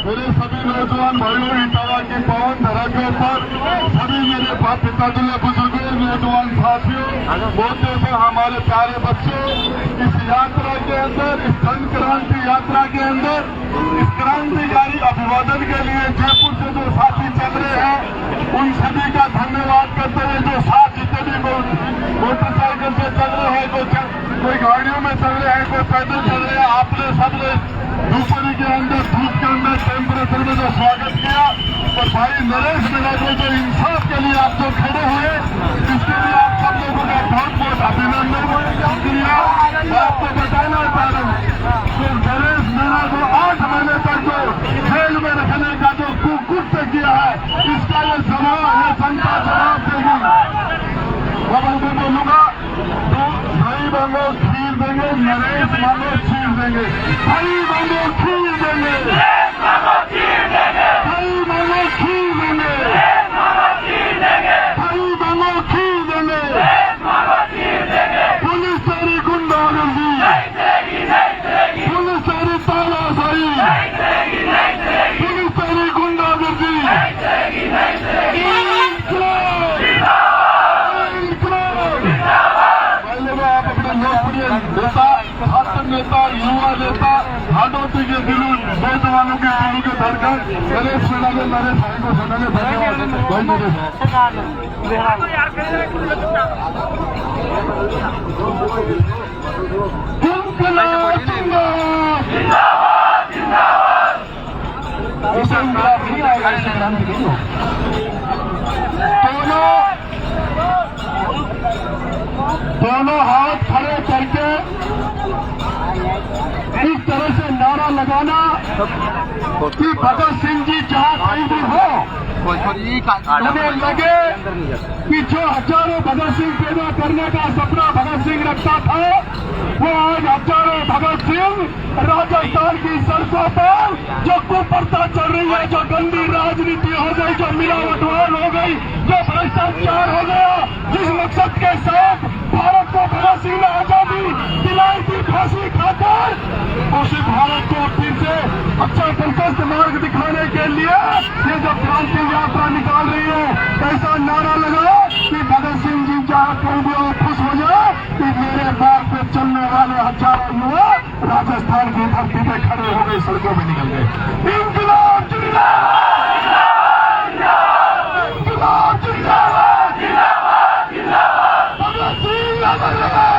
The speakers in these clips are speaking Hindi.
मेरे सभी नौजवान भाइयों, इटावा की पावन धरा के ऊपर सभी मेरे पिताजी बुजुर्गों, नौजवान साथियों, मोदी से हमारे प्यारे बच्चों, इस यात्रा के अंदर, इस जन क्रांति यात्रा के अंदर, इस क्रांतिकारी अभिवादन के लिए जयपुर से जो साथी चल रहे हैं, उन सभी का धन्यवाद करते हुए, जो साथ जितने भी मोटरसाइकिल से चल रहे हैं, कोई गाड़ियों में चल रहे हैं, कोई पैदल चल रहे हैं, आपने सबने दोपहरी के अंदर, धूप के अंदर, टेम्परेचर में जो स्वागत किया, और भाई नरेश मीणा को जो इंसाफ के लिए आप जो खड़े हुए, इसके लिए आप सब लोगों का बहुत बहुत अभिनंदन किया। मैं आपको बताना चाह रहा हूँ कि नरेश मीणा को 8 महीने तक जो जेल में रखने का जो कुकृत्य किया है, इसका ये जनता जवाब देगी। मैं बोलूंगा तो भाई मांगो खीर देंगे, नरेश मांगो खीर देंगे, भाई मांगो खीर देंगे, भाई मांगो खीर देंगे, भाई मांगो खीर देंगे। पुलिस तेरी गुंडागर्दी, पुलिस तेरी तानाशाही, पुलिस तेरी गुंडागर्दी। नेता, छात्र नेता, युवा नेता, हाडोती के दिलों, नौजवानों के दिलों के धड़कन, नरेश मीणा ने नरेश भाई को सुनाने धन्यवाद भाई मेरे। दोनों हाथ खड़े करके इस तरह से नारा लगाना कि भगत सिंह जी जहाँ कहीं भी हो, उन्हें लगे कि जो हजारों भगत सिंह पैदा करने का सपना भगत सिंह रखता था, वो आज हजारों भगत सिंह राजस्थान की सड़कों पर जो कुप्रथा चल रही है, जो गंदी राजनीति हो गई, जो मिलावटवाद हो गई, जो भ्रष्टाचार हो गया, जिस मकसद के साथ भारत को भगत सिंह ने आजादी दिलाई थी फांसी खाकर, उसी भारत को फिर से अच्छा संकष्ट मार्ग दिखाने के लिए ये जब क्रांति यात्रा निकाल रही है, ऐसा नारा लगा कि भगत सिंह जी जहाँ कहीं भी और खुश हो जाए कि मेरे मार्ग पे चलने वाले हजारों युवा राजस्थान की धरती पे खड़े हो गए, सड़कों में निकल गए। इंकलाब जिंदाबाद, इंकलाब जिंदाबाद, भगत सिंह अमर रहे,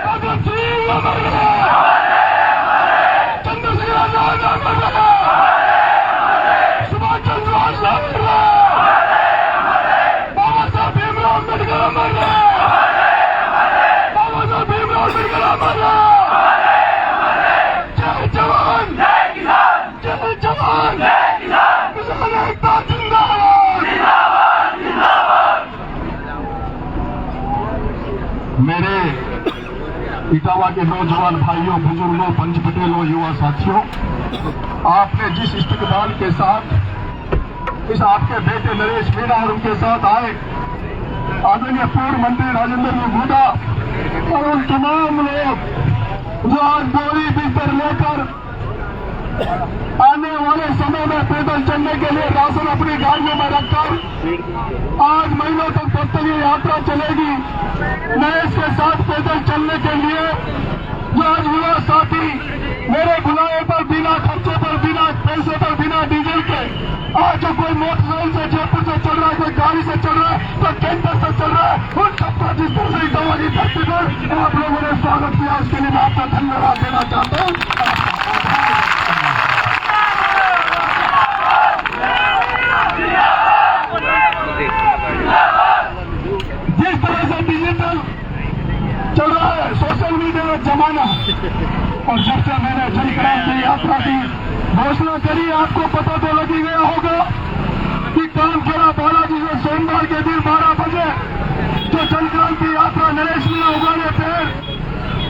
भगत सिंह अमर रहे, चंद्रशेखर आजाद अमर रहे, सुभाष चंद्र बोस अमर रहे, बाबा साहब भीमराव अम्बेडकर अमर रहे, बाबा साहब भीमराव अम्बेडकर अमर रहे। जय जवान, जय किसान, जय जवान, जय किसान, किसान एकता जिंदाबाद, जिंदाबाद, जिंदाबाद। मेरे इटावा के नौजवान भाइयों, बुजुर्गों, पंच पटेलों, युवा साथियों, आपने जिस इस्तकबाल के साथ इस आपके बेटे नरेश मीणा और उनके साथ आए आदरणीय पूर्व मंत्री राजेंद्र गुदा और उन तमाम लोग जो आज बोरी बिस्तर लेकर आने वाले समय में पैदल चलने के लिए राशन अपनी गाड़ियों में रखकर आज महीनों तक तब तक ये यात्रा चलेगी, नरेश के साथ पैदल चलने के लिए जो आज युवा साथी मेरे बुलाए पर बिना खर्चे पर, बिना पैसे पर, बिना डीजल के आज जो कोई मोटरसाइकिल से जयपुर से चल रहा है, कोई गाड़ी से चल रहा है, कोई कैंपर से चल रहा है, उन सबका जिस तरह से इटावा की धरती पर आप लोगों ने स्वागत किया, उसके लिए मैं आपका धन्यवाद देना चाहता हूँ। जिस तरह से डिजिटल चल रहा है, सोशल मीडिया का जमाना, और जब से मैंने जन क्रांति यात्रा की घोषणा करी, आपको पता तो लग ही गया होगा कि कामखेड़ा बालाजी से सोमवार के दिन 12 बजे जो जन क्रांति यात्रा नरेश मीणा उगाने पे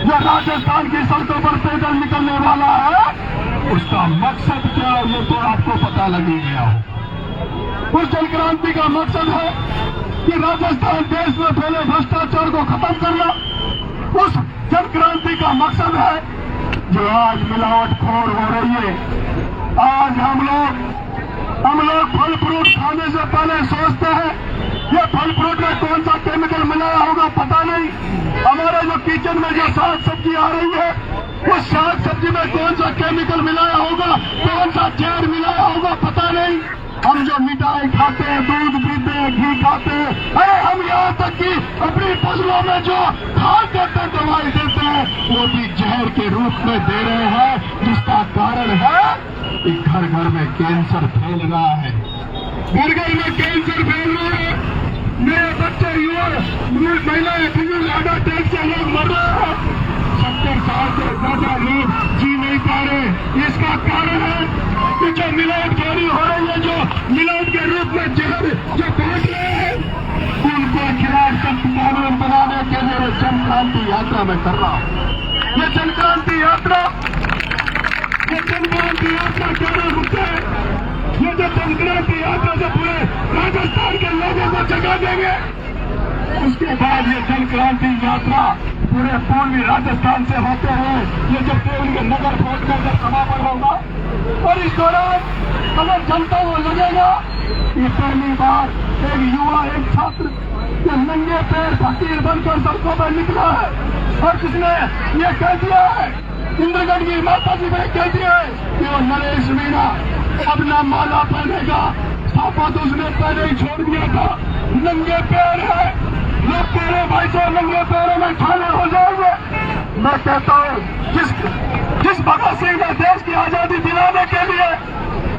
जो राजस्थान की सड़कों पर पैदल निकलने वाला है, उसका मकसद क्या है ये तो आपको पता लग ही गया हो। उस जन क्रांति का मकसद है कि राजस्थान देश में फैले भ्रष्टाचार को खत्म करना। उस जन क्रांति का मकसद है जो आज मिलावटखोर हो रही है, आज हम लोग फल फ्रूट खाने से पहले सोचते हैं ये फल फ्रूट में कौन सा केमिकल मिलाया होगा पता नहीं। हमारे जो किचन में जो साग सब्जी आ रही है उस साग सब्जी में कौन सा केमिकल मिलाया होगा, कौन सा जहर मिलाया होगा पता नहीं। हम जो मिठाई खाते हैं, दूध पीते हैं, घी खाते हैं, अरे हम यहाँ तक कि अपनी फसलों में जो खाद देते हैं, दवाई देते हैं, वो भी जहर के रूप में दे रहे हैं, जिसका कारण है कि घर घर में कैंसर फैल रहा है। घर घर में कैंसर फैल रहा है। मेरे बच्चे युवा महिलाएं बुजुर्ग हार्ट अटैक से लोग मर रहे हैं। 70 साल से ज्यादा लोग जी नहीं पा रहे। इसका कारण है कि जो मिलावट चोरी हो रही है, जो मिलावट के रूप में जहर जो बांट रहे हैं, उनको खिलाफ सख्त कानून बनाने के लिए जन क्रांति यात्रा में कर रहा हूँ। ये जन क्रांति यात्रा क्या रुकते हैं। ये जो जन क्रांति यात्रा से पूरे राजस्थान के लोगों को जगा देंगे। उसके बाद ये जन क्रांति यात्रा पूरे पूर्वी राजस्थान से होते हुए ये जब देवली नगर फोर्ट में जब समापन होगा और इस दौरान अगर जनता को लगेगा ये पहली बार एक युवा, एक छात्र ये नंगे पैर फकीर बनकर सड़कों पर निकला है और जिसने ये कह दिया है, इंद्रगढ़ की माता जी ने कह दिया है कि वो नरेश मीणा अपना माला पहनेगा। सापा तो उसने पहले ही छोड़ दिया था। नंगे पैर है, लोग कह रहे भाई साहब नंगे पैरों में ठाने हो जाएंगे। मैं कहता हूँ जिस भगत सिंह ने देश की आजादी दिलाने के लिए,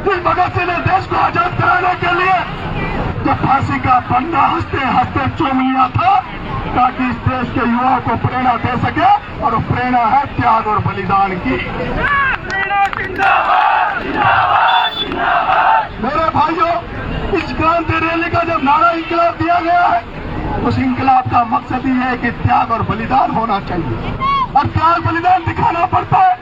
जिस भगत सिंह ने देश को आजाद कराने के लिए जब फांसी का फंदा हंसते हंसते चूम लिया था ताकि इस देश के युवाओं को प्रेरणा दे सके, और प्रेरणा है त्याग और बलिदान की। मेरे भाइयों, इस क्रांति रैली का जब नारा इंकलाब दिया गया है, उस इंकलाब का मकसद ही है कि त्याग और बलिदान होना चाहिए और त्याग बलिदान दिखाना पड़ता है।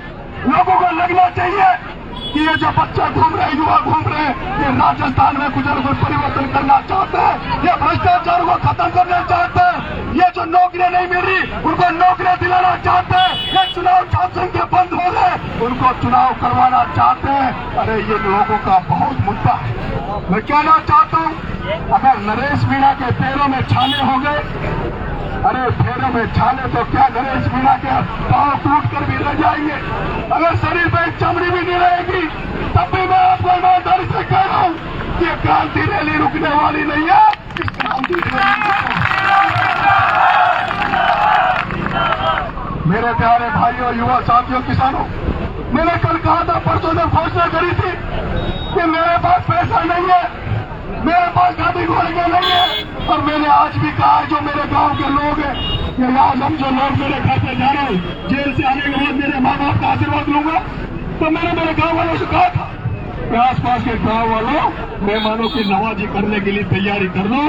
लोगों को लगना चाहिए कि ये जो बच्चे घूम रहे, युवा घूम रहे हैं, ये राजस्थान में कुछ न कुछ परिवर्तन करना चाहते हैं, ये भ्रष्टाचार को खत्म करना चाहते हैं, ये जो नौकरियां नहीं मिल रही उनको नौकरियां दिलाना चाहते हैं, ये चुनाव छात्र संघ के बंद हो गए उनको चुनाव करवाना चाहते हैं। अरे ये लोगों का बहुत मुद्दा है। मैं कहना चाहता हूँ, अगर नरेश मीणा के पैरों में छाले हो गए, अरे पैरों में छाले तो क्या नरेश मीणा के पांव टूट कर भी रह जाएंगे। अगर शरीर पे चमड़ी भी नहीं रहेगी तब भी मैं आपको ईमानदारी से कह रहा हूँ कि ये क्रांति रैली रुकने वाली नहीं है। इस क्रांति मेरे प्यारे भाइयों, युवा साथियों, किसानों, मैंने कल कहा था, परसों ने घोषणा करी थी कि मेरे पास पैसा नहीं है, मेरे पास गाड़ी घोड़े नहीं है, और मैंने आज भी कहा जो मेरे गांव के लोग हैं, ये आज हम जो लोग मेरे घर से जा रहे हैं, जेल से आने के बाद मेरे माँ बाप का आशीर्वाद लूंगा, तो मैंने मेरे गांव वालों से कहा था कि आसपास के गांव वालों मेहमानों की नवाजी करने के लिए तैयारी कर लो।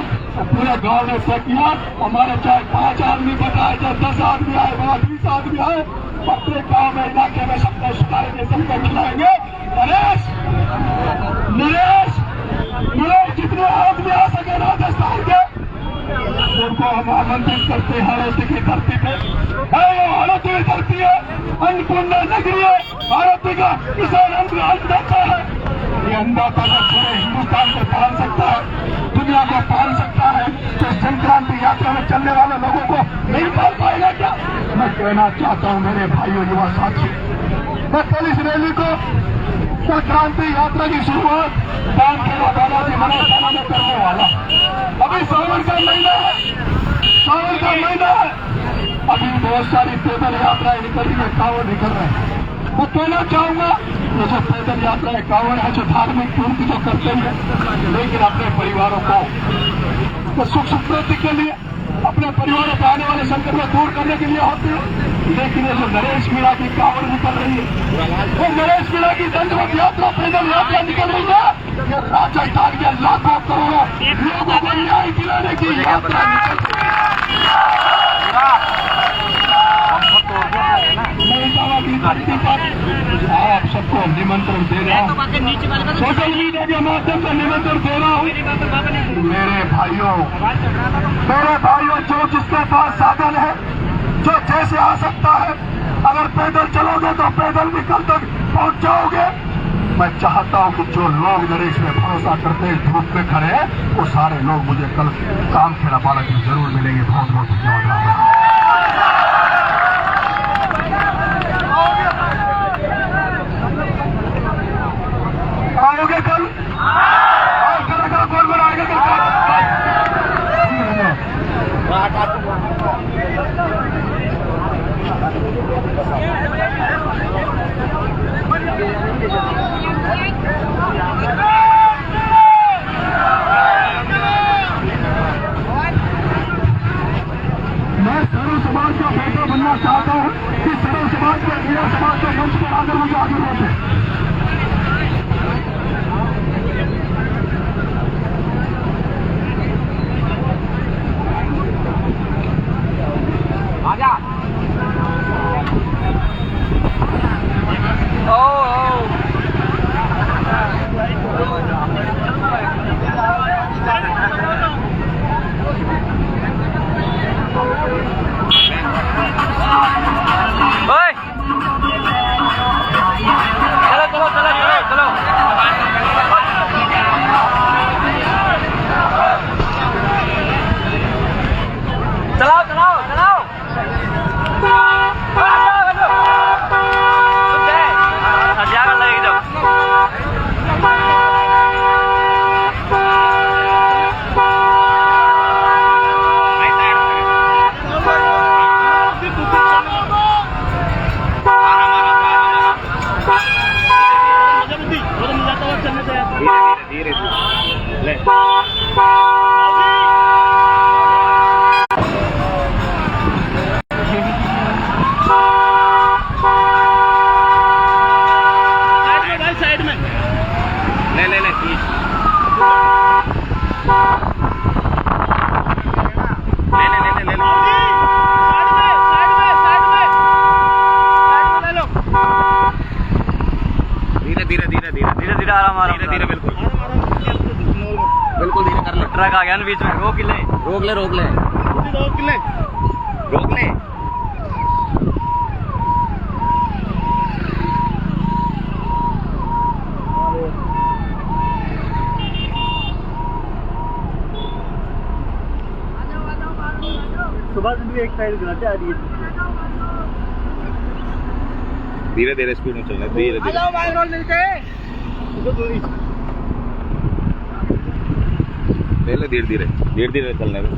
पूरा गांव ने तय किया, हमारे चाहे 5 आदमी बताए, चाहे 10 आदमी आए, 20 आदमी आए, अपने गांव में इलाके में सबको सुनाएंगे, सबको खिलाएंगे। नरेश जितने आदमी आ सके राजस्थान के उनको हम आमंत्रित करते हैं। हरौती की धरती पे है, वो हरौती की धरती है, अन्नपूर्णा नगरी है। हरौती का किसान अन्नदाता है। ये अन्नदाता का पूरे हिंदुस्तान को पाल सकता है, दुनिया को पाल सकता है, तो जन क्रांति यात्रा में चलने वाले लोगों को नहीं पाल पाएगा क्या? मैं कहना चाहता हूँ मेरे भाइयों, युवा साथियों, मैं कल इस रैली को जन क्रांति यात्रा की शुरुआत दान के बालाजी मनोकामना में करने वाला। अभी सावन का महीना है, सावन का महीना है, अभी बहुत सारी पैदल यात्राएं निकल रही है, कांवड़ निकल रहे हैं। मैं कहना चाहूंगा ये जो पैदल यात्राएं कांवड़ है, जो धार्मिक पूर्ति जो करते हैं, लेकिन अपने परिवारों को सुख समृद्धि के लिए, अपने परिवारों पर आने वाले संकट को दूर करने के लिए होते हैं। लेकिन ये जो नरेश मीणा की कांवड़ निकल रही है, वो नरेश मीणा की दंडवत यात्रा, पैदल यात्रा निकल रही है, ये राजस्थान के लाखों करोड़ों लोगों को न्याय दिलाने की यात्रा निकल रही है। आप सबको निमंत्रण दे रहा हूँ, सोशल मीडिया के माध्यम से निमंत्रण दे रहा हूँ। मेरे भाइयों, जो जिसके पास साधन है, जो जैसे आ सकता है, अगर पैदल चलोगे तो पैदल भी कल तक पहुँच जाओगे। मैं चाहता हूं कि जो लोग नरेश में भरोसा करते धूप में खड़े हैं वो सारे लोग मुझे कल काम खेला बालक में जरूर मिलेंगे। बहुत बहुत धन्यवाद। आओगे कल? कौन बनाएगा कल? मैं सर्व समाज का बेटा बनना चाहता हूं कि सर्व समाज के मेरा समाज के मंच पर आकर मुझे आगे बढ़े। आजा। धीरे ले साइड में ले ले ले धीरे आराम धीरे बिल्कुल धीरे कर ले। ट्रक आ गया ना बीच में, रोक ले सुबह भी एक साइड गिराते आ रही है। धीरे स्पीड में चलना, धीरे मिलते हैं धीरे चलने में।